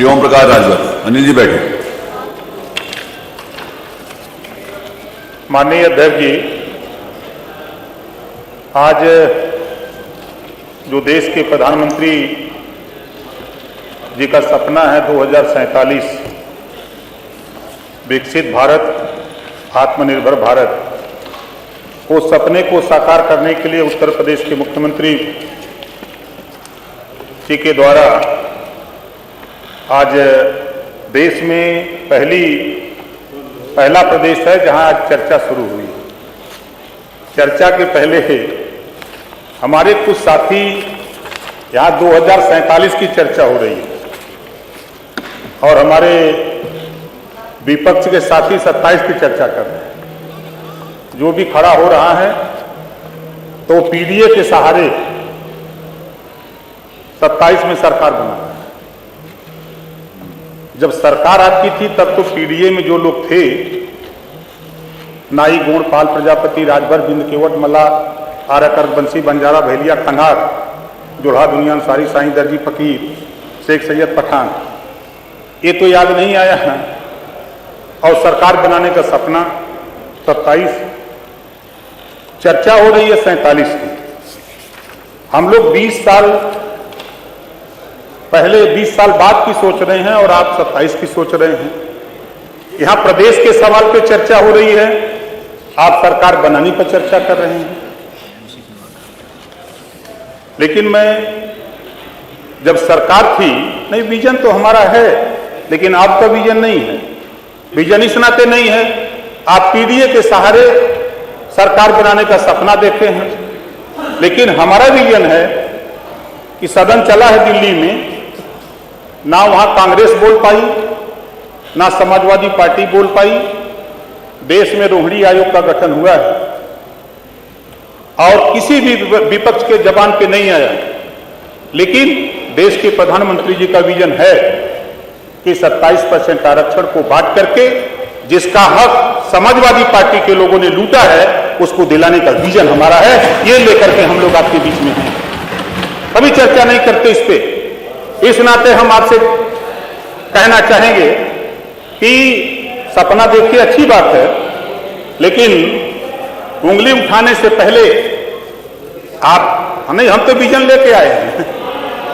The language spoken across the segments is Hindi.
श्री ओम प्रकाश राजभर। अनिल जी बैठे। माननीय अध्यक्ष जी, आज जो देश के प्रधानमंत्री जी का सपना है 2047 विकसित भारत, आत्मनिर्भर भारत, उस सपने को साकार करने के लिए उत्तर प्रदेश के मुख्यमंत्री जी के द्वारा आज देश में पहला प्रदेश है जहां आज चर्चा शुरू हुई। चर्चा के पहले हमारे कुछ साथी यहाँ 2047 की चर्चा हो रही है और हमारे विपक्ष के साथी 27 की चर्चा कर रहे हैं। जो भी खड़ा हो रहा है तो पीडीए के सहारे 27 में सरकार बना है। जब सरकार आपकी थी तब तो पीडीए में जो लोग थे, नाई, गोंड, पाल, प्रजापति, राजभर, बिंद, केवट, मल्ला, आरकर, बंसी, बंजारा, भैलिया, खंगार, जोड़ा, दुनिया, अंसारी, साईं, दर्जी, फकीर, शेख सैयद, पठान, ये तो याद नहीं आया है। और सरकार बनाने का सपना 27, चर्चा हो रही है 47 की। हम लोग 20 साल पहले 20 साल बाद की सोच रहे हैं और आप 27 की सोच रहे हैं। यहां प्रदेश के सवाल पे चर्चा हो रही है, आप सरकार बनाने पर चर्चा कर रहे हैं। लेकिन मैं जब सरकार थी, नहीं, विजन तो हमारा है लेकिन आपका विजन नहीं है। विजन इस नाते नहीं है, आप पीडीए के सहारे सरकार बनाने का सपना देखते हैं। लेकिन हमारा विजन है कि सदन चला है दिल्ली में, ना वहां कांग्रेस बोल पाई, ना समाजवादी पार्टी बोल पाई। देश में रोहिणी आयोग का गठन हुआ है और किसी भी विपक्ष के जबान पे नहीं आया। लेकिन देश के प्रधानमंत्री जी का विजन है कि 27% आरक्षण को बांट करके जिसका हक समाजवादी पार्टी के लोगों ने लूटा है उसको दिलाने का विजन हमारा है। ये लेकर के हम लोग आपके बीच में हैं। कभी चर्चा नहीं करते इस पे। इस नाते हम आपसे कहना चाहेंगे कि सपना देखिए, अच्छी बात है, लेकिन उंगली उठाने से पहले आप नहीं, हम तो विजन लेके आए हैं।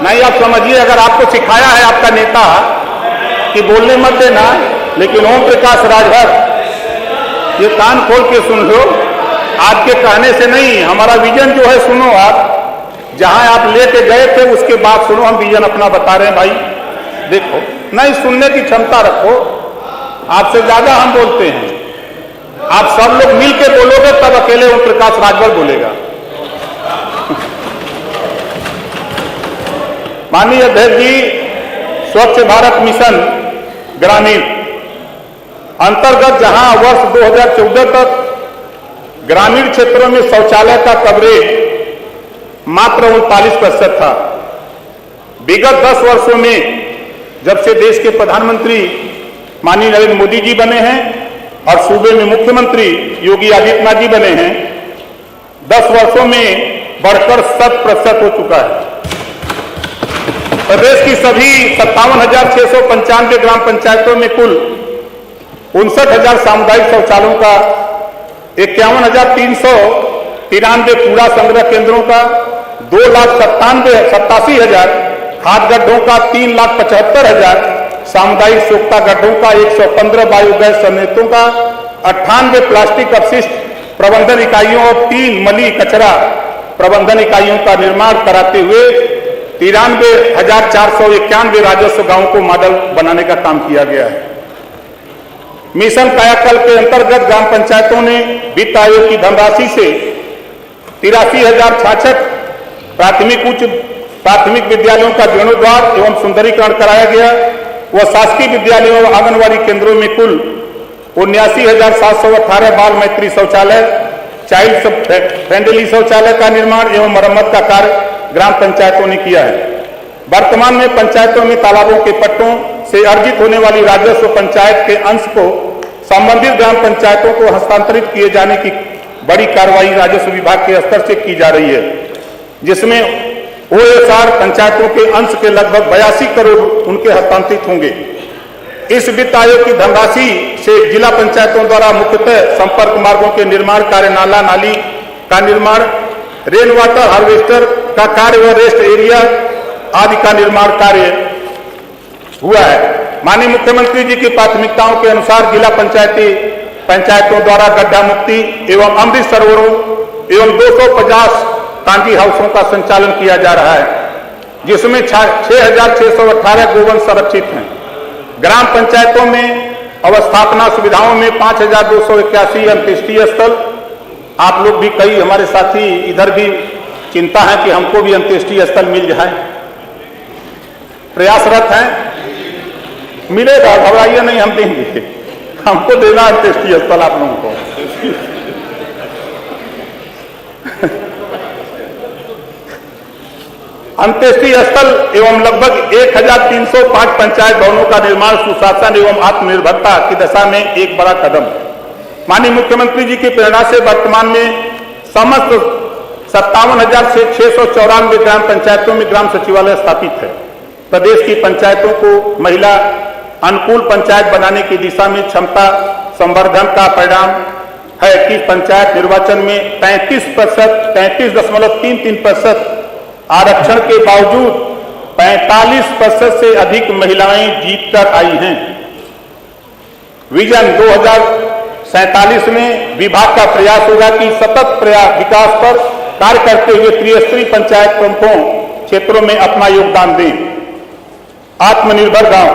नहीं, आप समझिए, अगर आपको सिखाया है आपका नेता कि बोलने मत देना, लेकिन ओम प्रकाश राजभर, ये कान खोल के सुन लो, आपके कहने से नहीं, हमारा विजन जो है सुनो। आप जहां आप लेके गए थे उसके बाद सुनो, हम विजन अपना बता रहे हैं भाई। देखो, नहीं, सुनने की क्षमता रखो, आपसे ज्यादा हम बोलते हैं। आप सब लोग मिलके बोलोगे तब अकेले ओम प्रकाश राजभर बोलेगा। माननीय अध्यक्ष जी, स्वच्छ भारत मिशन ग्रामीण अंतर्गत जहां वर्ष 2014 तक ग्रामीण क्षेत्रों में शौचालय का कवरेज मात्र 39% था। विगत 10 वर्षों में जब से देश के प्रधानमंत्री माननीय नरेंद्र मोदी जी बने हैं और सूबे में मुख्यमंत्री योगी आदित्यनाथ जी बने हैं, 10 वर्षों में बढ़कर 100% हो चुका है। प्रदेश की सभी 57,695 ग्राम पंचायतों में कुल 59,000 सामुदायिक शौचालयों का, 51,393 कूड़ा संग्रह केंद्रों का, 2,87,000 खाद गड्ढों का, 3,75,000 सामुदायिक सोख्ता गड्ढों का, 115 बायोगैस संयंत्रों का, 98 प्लास्टिक अपशिष्ट प्रबंधन इकाइयों और 3 मली कचरा प्रबंधन इकाइयों का निर्माण कराते हुए 93,491 राजस्व गांवों को मॉडल बनाने का काम किया गया है। मिशन कायाकल्प के अंतर्गत ग्राम पंचायतों ने वित्त आयोग की धनराशि से 83,066 प्राथमिक विद्यालयों का जीर्णोद्धार एवं सुंदरीकरण कराया गया। वह शासकीय विद्यालयों और आंगनबाड़ी केंद्रों में कुल 79,718 बाल मैत्री शौचालय, चाइल्ड फ्रेंडली शौचालय का निर्माण एवं मरम्मत का कार्य ग्राम पंचायतों ने किया है। वर्तमान में पंचायतों में तालाबों के पट्टों से अर्जित होने वाली राजस्व पंचायत के अंश को संबंधित ग्राम पंचायतों को हस्तांतरित किए जाने की बड़ी कार्रवाई राजस्व विभाग के स्तर से की जा रही है, जिसमें OSR पंचायतों के अंश के लगभग 82 करोड़ उनके हस्तांतरित होंगे। इस वित्त आयोग की धनराशि से जिला पंचायतों द्वारा मुख्यतः संपर्क मार्गों के निर्माण कार्य, नाला नाली का निर्माण, रेन वाटर हार्वेस्टर का कार्य व रेस्ट एरिया आदि का निर्माण कार्य हुआ है। माननीय मुख्यमंत्री जी की प्राथमिकताओं के अनुसार जिला पंचायतों द्वारा गड्ढा मुक्ति एवं अमृत सरोवरों एवं 250 टांगी हाउसों का संचालन किया जा रहा है, जिसमें 6,618 गोवंश संरक्षित हैं। ग्राम पंचायतों में अवस्थापना सुविधाओं में 5,281 अंत्येष्टि स्थल। आप लोग भी, कई हमारे साथी इधर भी चिंता है कि हमको भी अंत्येष्टि स्थल मिल जाए, प्रयासरत हैं। मिलेगा, घबराइए नहीं, हम देंगे, हमको देना अंत्येष्टि स्थल आप लोगों को। अंत्येष्टि स्थल एवं लगभग 1,305 पंचायत भवनों का निर्माण सुशासन एवं आत्मनिर्भरता की दिशा में एक बड़ा कदम। माननीय मुख्यमंत्री जी की प्रेरणा से वर्तमान में समस्त 57,694 ग्राम पंचायतों में ग्राम सचिवालय स्थापित है। प्रदेश की पंचायतों को महिला अनुकूल पंचायत बनाने की दिशा में क्षमता संवर्धन का परिणाम है कि पंचायत निर्वाचन में 33.33% आरक्षण के बावजूद 45% से अधिक महिलाएं जीतकर आई हैं। विजन 2047 में विभाग का प्रयास होगा कि सतत विकास पर कार्य करते हुए त्रिस्तरीय पंचायत प्रमुखों क्षेत्रों में अपना योगदान दें। आत्मनिर्भर गांव,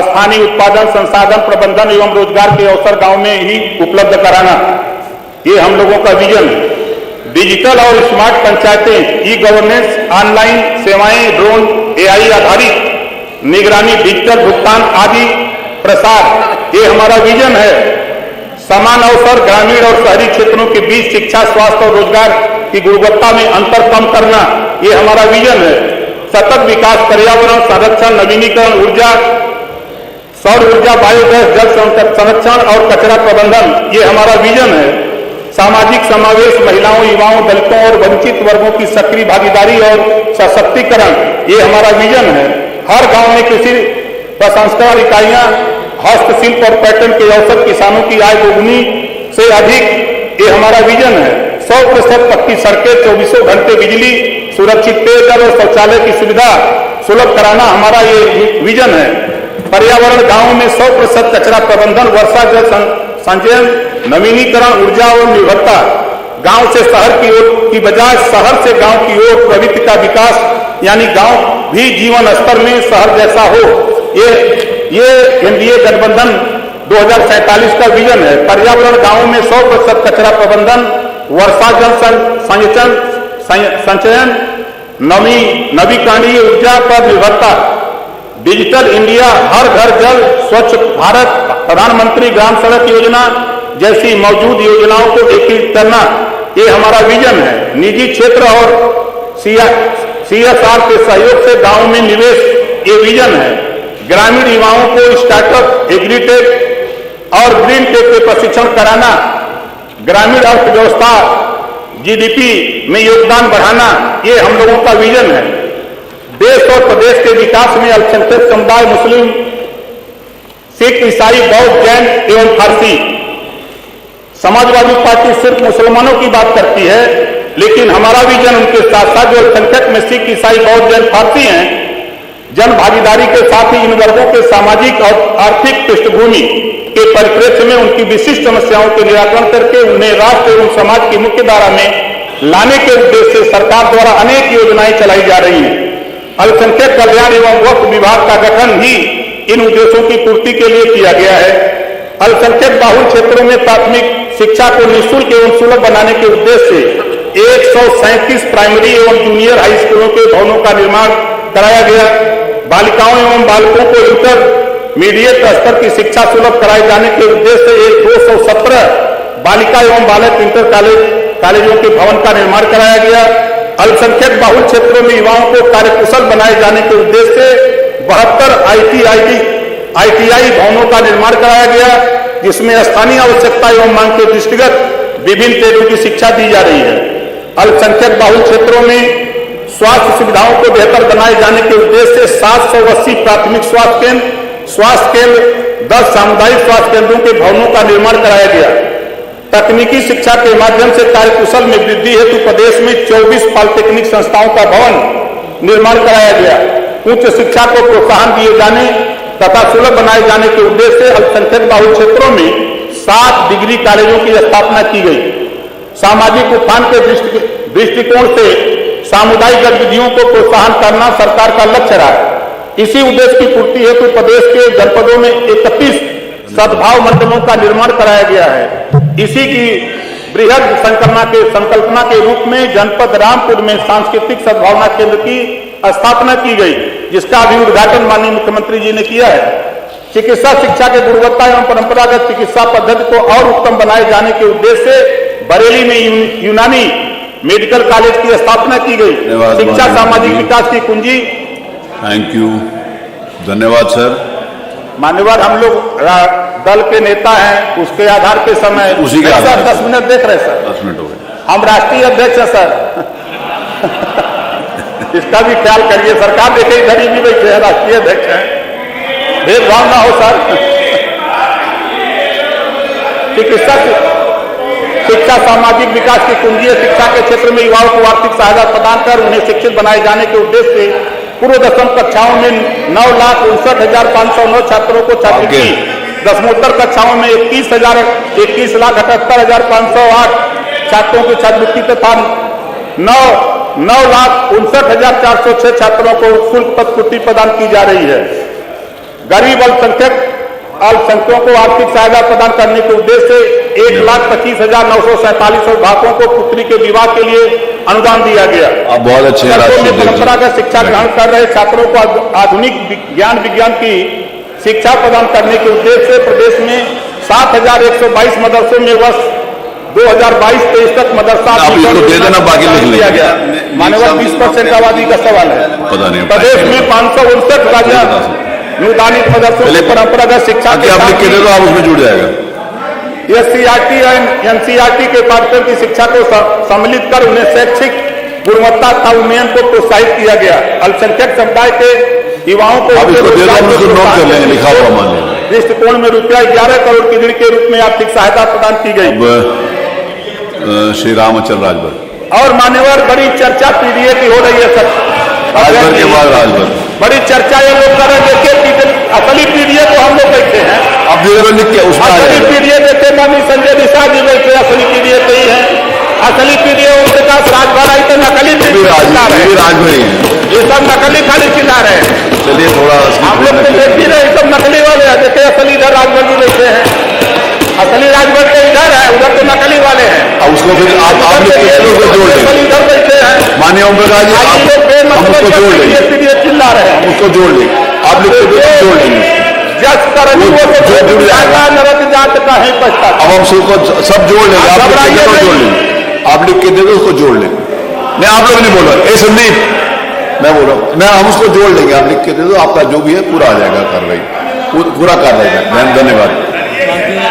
स्थानीय उत्पादन, संसाधन प्रबंधन एवं रोजगार के अवसर गांव में ही उपलब्ध कराना, ये हम लोगों का विजन है। डिजिटल और स्मार्ट पंचायतें, ई गवर्नेंस, ऑनलाइन सेवाएं, ड्रोन, AI आधारित निगरानी, डिजिटल भुगतान आदि प्रसार, ये हमारा विजन है। समान अवसर, ग्रामीण और शहरी क्षेत्रों के बीच शिक्षा, स्वास्थ्य और रोजगार की गुणवत्ता में अंतर कम करना, ये हमारा विजन है। सतत विकास, पर्यावरण संरक्षण, नवीनीकरण ऊर्जा, सौर ऊर्जा, बायोगैस, जल संरक्षण और कचरा प्रबंधन, ये हमारा विजन है। सामाजिक समावेश, महिलाओं, युवाओं, दलितों और वंचित वर्गों की सक्रिय भागीदारी और सशक्तिकरण, ये हमारा विजन है। हर गांव में कृषि प्रसंस्करण इकाइयां, हस्तशिल्प और पर्यटन के अवसर, किसानों की आय दोगुनी से अधिक, ये हमारा विजन है। 100% पक्की सड़कें, 24 घंटे बिजली, सुरक्षित पेयजल और शौचालय की सुविधा सुलभ कराना, हमारा ये विजन है। पर्यावरण, गांव में 100% कचरा प्रबंधन, वर्षा जल संचयन, नवीनीकरण ऊर्जा और निर्भरता, गांव से शहर की ओर की बजाय शहर से गांव की ओर प्रवृत्ति का विकास, यानी गांव भी जीवन स्तर में शहर जैसा हो, ये एनडीए गठबंधन 2047 का विजन है। पर्यावरण, गांव में 100% कचरा प्रबंधन, वर्षा जल संचयन, नवीकरणीय ऊर्जा पर निर्भरता, डिजिटल इंडिया, हर घर जल, स्वच्छ भारत, प्रधानमंत्री ग्राम सड़क योजना जैसी मौजूद योजनाओं को एकीकृत करना, ये हमारा विजन है। निजी क्षेत्र और CSR के सहयोग से गांव में निवेश, ये विजन है। ग्रामीण युवाओं को स्टार्टअप, एग्रीटेक और ग्रीन टेक के प्रशिक्षण कराना, ग्रामीण अर्थव्यवस्था GDP में योगदान बढ़ाना, ये हम लोगों का विजन है। देश और प्रदेश के विकास में अल्पसंख्यक समुदाय, मुस्लिम, सिख, ईसाई, बौद्ध, जैन एवं फारसी। समाजवादी पार्टी सिर्फ मुसलमानों की बात करती है, लेकिन हमारा विजन उनके साथ साथ जो अल्पसंख्यक में सिख, ईसाई, बौद्ध, जैन, फारसी हैं, जन भागीदारी के साथ ही इन वर्गों के सामाजिक और आर्थिक पृष्ठभूमि के परिप्रेक्ष्य में उनकी विशिष्ट समस्याओं के निराकरण करके उन्हें राष्ट्र एवं समाज की मुख्य धारा में लाने के उद्देश्य से सरकार द्वारा अनेक योजनाएं चलाई जा रही हैं। अल्पसंख्यक कल्याण एवं वक्फ विभाग का गठन भी इन उद्देश्यों की पूर्ति के लिए किया गया है। अल्पसंख्यक बाहुल क्षेत्रों में प्राथमिक शिक्षा को निःशुल्क एवं सुलभ बनाने के उद्देश्य से 137 प्राइमरी एवं जूनियर हाई स्कूलों के भवनों का निर्माण कराया गया। बालिकाओं एवं बालकों को इंटरमीडिएट स्तर की शिक्षा सुलभ कराए जाने के उद्देश्य से 217 बालिका एवं बालक इंटर कॉलेजों के भवन का निर्माण कराया गया। अल्पसंख्यक बाहुल क्षेत्रों में युवाओं को कार्यकुशल बनाए जाने के उद्देश्य से 72 ITI भवनों का निर्माण कराया गया, जिसमें स्थानीय आवश्यकता एवं मांग के दृष्टिगत विभिन्न ट्रेडों की शिक्षा दी जा रही है। अल्पसंख्यक बाहुल क्षेत्रों में स्वास्थ्य सुविधाओं को बेहतर बनाए जाने के उद्देश्य से 780 प्राथमिक स्वास्थ्य केंद्र 10 सामुदायिक स्वास्थ्य केंद्रों के भवनों का निर्माण कराया गया। तकनीकी शिक्षा के माध्यम से कार्यकुशल में वृद्धि हेतु प्रदेश में 24 पॉलिटेक्निक संस्थाओं का भवन निर्माण कराया गया। उच्च शिक्षा को प्रोत्साहन दिए जाने तथा सुलभ बनाए जाने के उद्देश्य से अल्पसंख्यक बहुल क्षेत्रों में 7 डिग्री कॉलेजों की स्थापना की गई। सामाजिक उत्थान के दृष्टिकोण से सामुदायिक गतिविधियों को प्रोत्साहन करना सरकार का लक्ष्य रहा है। इसी उद्देश्य की पूर्ति हेतु प्रदेश के जनपदों में 31 सद्भाव मंडलों का निर्माण कराया गया है। इसी की बृहद संकल्पना के रूप में जनपद रामपुर में सांस्कृतिक सद्भावना केंद्र की स्थापना की गई, जिसका भी उद्घाटन माननीय मुख्यमंत्री जी ने किया है। चिकित्सा शिक्षा के गुणवत्ता एवं परंपरागत चिकित्सा पद्धति को और उत्तम बनाए जाने के उद्देश्य से बरेली में यूनानी मेडिकल कॉलेज की स्थापना की गई। शिक्षा सामाजिक विकास की कुंजी। थैंक यू, धन्यवाद सर। मान्यवर, हम लोग दल के नेता हैं, उसके आधार पे समय उसी के आधार सर 10 मिनट देख रहे सर। 10 मिनट हो गए। हम राष्ट्रीय अध्यक्ष हैं सर। इसका भी ख्याल करिए। सरकार देखे इधर ही भी बैठे हैं, राष्ट्रीय अध्यक्ष हैं, भेदभाव ना हो सर। शिक्षा सामाजिक विकास की कुंजी है। शिक्षा के क्षेत्र में युवाओं को आर्थिक सहायता प्रदान कर उन्हें शिक्षित बनाए जाने के उद्देश्य से पूर्व दसम कक्षाओं में 9,59,509 छात्रों को छात्रवृत्ति, दसमोत्तर कक्षाओं में 21,78,508 छात्रों की छात्रवृत्ति तथा 9,59,406 छात्रों को शुल्क प्रतिपूर्ति प्रदान की जा रही है। गरीब अल्पसंख्यकों को आर्थिक सहायता प्रदान करने के उद्देश्य से 1,25,947 अभिभावकों को पुत्री के विवाह के लिए अनुदान दिया गया। आप बहुत अच्छे हैं। परंपरागत शिक्षा ग्रहण कर रहे छात्रों को आधुनिक ज्ञान विज्ञान की शिक्षा प्रदान करने के उद्देश्य से प्रदेश में 7,122 मदरसों में वर्ष 2022-23 तक मदरसा दिया गया। मानव 20% आबादी का सवाल है। प्रदेश में 559 अनुदानित मदरसों में परंपरागत शिक्षा के आप लिख के दे दो, आप उसमें जुड़ जाएगा। SCERT और NCERT के पाठ्यक्रम की शिक्षा को सम्मिलित कर उन्हें शैक्षिक गुणवत्ता तथा उन्नयन को प्रोत्साहित किया गया। अल्पसंख्यक समुदाय के युवाओं को दृष्टिकोण में ₹11 करोड़ की ऋण के रूप में आर्थिक सहायता प्रदान की गई। श्री रामचंद्र राजभर और मान्यवर, बड़ी चर्चा पीडीए की हो रही है सर। राजभर के बाद राजभर बड़ी चर्चा ये लोग कर रहे हैं। देखिए, असली पीडीए तो हम लोग बैठे हैं। अब लिख के असली पीडीए देखे मानी संजय निशा जी बैठे, असली पीडीए तो ही है। असली पीडीए उनके पास राजभर आई तो नकली राजभर ये सब नकली खाली चिल्ला रहे हैं। चलिए थोड़ा हम लोग तो देख ही रहे, सब नकली वाले हैं। देखिए, असली इधर राजभर जी बैठे हैं। असली राजभर तो इधर है, उधर तो नकली वाले हैं। अब उसको फिर आप जोड़ दें। इधर बैठे हैं। माननीय ओम प्रकाश जी, हम उसको जोड़ लेंगे। चिल्ला रहे हैं, उसको जोड़ लेंगे। आप लिख के जोड़ लेंगे। जस करनी वो तो जुड़ जाएगा, नरक जात का है पछता। अब हम सबको सब जोड़ लेंगे। आप लिख के जोड़ लेंगे। आप लिख के दे दो, उसको जोड़ लेंगे। मैं आप लोग नहीं बोल रहा, ए संदीप मैं बोल रहा हूँ, मैं हम उसको जोड़ लेंगे। आप लिख के दे दो, आपका जो भी है पूरा आ जाएगा कार्रवाई, पूरा कार्रवाई। धन्यवाद।